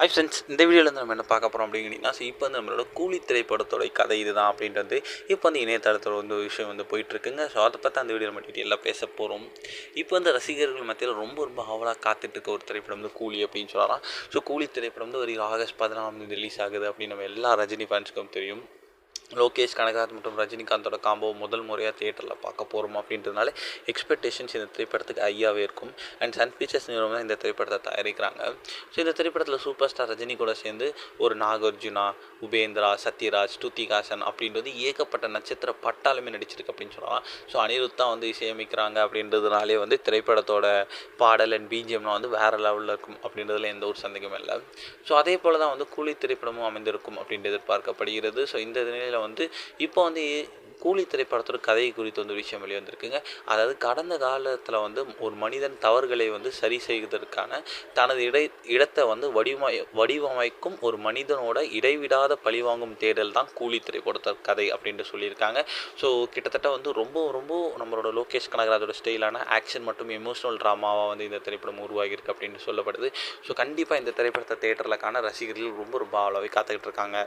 Hi friends, இந்த வீடியோவில் நம்ம என்ன பார்க்க போகிறோம் அப்படிங்கன்னா, இப்போ வந்து நம்மளோட கூலி திரைப்படத்தோட கதை இதுதான் அப்படின்றது இப்போ வந்து இணையதளத்தில் வந்து ஒரு விஷயம் வந்து போயிட்டுருக்குங்க. ஸோ அதை பற்றி அந்த வீடியோ நம்ம டீட்டெயிலாக பேச போகிறோம். இப்போ வந்து ரசிகர்கள் மத்தியில் ரொம்ப ரொம்ப ஆவலாக காத்துட்ருக்க ஒரு திரைப்படம் வந்து கூலி அப்படின்னு சொல்லலாம். ஸோ கூலி திரைப்படம் வந்து ஒரு ஆகஸ்ட் 14 ரிலீஸ் ஆகுது அப்படின்னு நம்ம எல்லா ரஜினி ஃபேன்ஸுக்கும் தெரியும். லோகேஷ் கனகராஜ் மற்றும் ரஜினிகாந்தோட காம்போ முதல் முறையாக தியேட்டரில் பார்க்க போகிறோம் அப்படின்றதுனால எக்ஸ்பெக்டேஷன்ஸ் இந்த திரைப்படத்துக்கு ஹையாகவே இருக்கும். அண்ட் சன் பிக்சர்ஸ் நிறுவனம் தான் இந்த திரைப்படத்தை தயாரிக்கிறாங்க. ஸோ இந்த திரைப்படத்தில் சூப்பர் ஸ்டார் ரஜினி கூட சேர்ந்து ஒரு நாகார்ஜுனா, உபேந்திரா, சத்யராஜ், ஸ்ருதிஹாசன் அப்படின்றது ஏகப்பட்ட நட்சத்திர பட்டாலுமே நடிச்சிருக்கு அப்படின்னு சொல்லலாம். ஸோ அனிருத் தான் வந்து இசையமைக்கிறாங்க அப்படின்றதுனாலே வந்து திரைப்படத்தோட பாடல் அண்ட் பிஜிஎம்லாம் வந்து வேறு லெவலில் இருக்கும் அப்படின்றதுல எந்த ஒரு சந்தேகமும் இல்லை. ஸோ அதே போல் தான் வந்து கூலி திரைப்படமும் அமைந்திருக்கும் அப்படின்னு எதிர்பார்க்கப்படுகிறது. ஸோ இந்த நிலையில் வந்து இப்போ வந்து கூலி திரைப்படத்தோட கதை குறித்து வந்து விஷயம் வெளிவந்திருக்குங்க. அதாவது கடந்த காலத்தில் வந்து ஒரு மனிதன் தவறுகளை வந்து சரி செய்வதற்கான தனது இடத்தை வந்து வடிவமைக்கும் ஒரு மனிதனோட இடைவிடாத பழிவாங்கும் தேடல் தான் கூலி திரைப்படத்தோட கதை அப்படின்ட்டு சொல்லியிருக்காங்க. ஸோ கிட்டத்தட்ட வந்து ரொம்ப ரொம்ப நம்மளோட லோகேஷ் கனகராஜோட ஸ்டைலான ஆக்ஷன் மற்றும் எமோஷனல் ட்ராமாவாக வந்து இந்த திரைப்படம் உருவாகியிருக்கு அப்படின்னு சொல்லப்படுது. ஸோ கண்டிப்பாக இந்த திரைப்படத்தை தேட்டரில் காண ரசிகர்கள் ரொம்ப ரொம்ப ஆவலாகவே காத்துக்கிட்டு இருக்காங்க.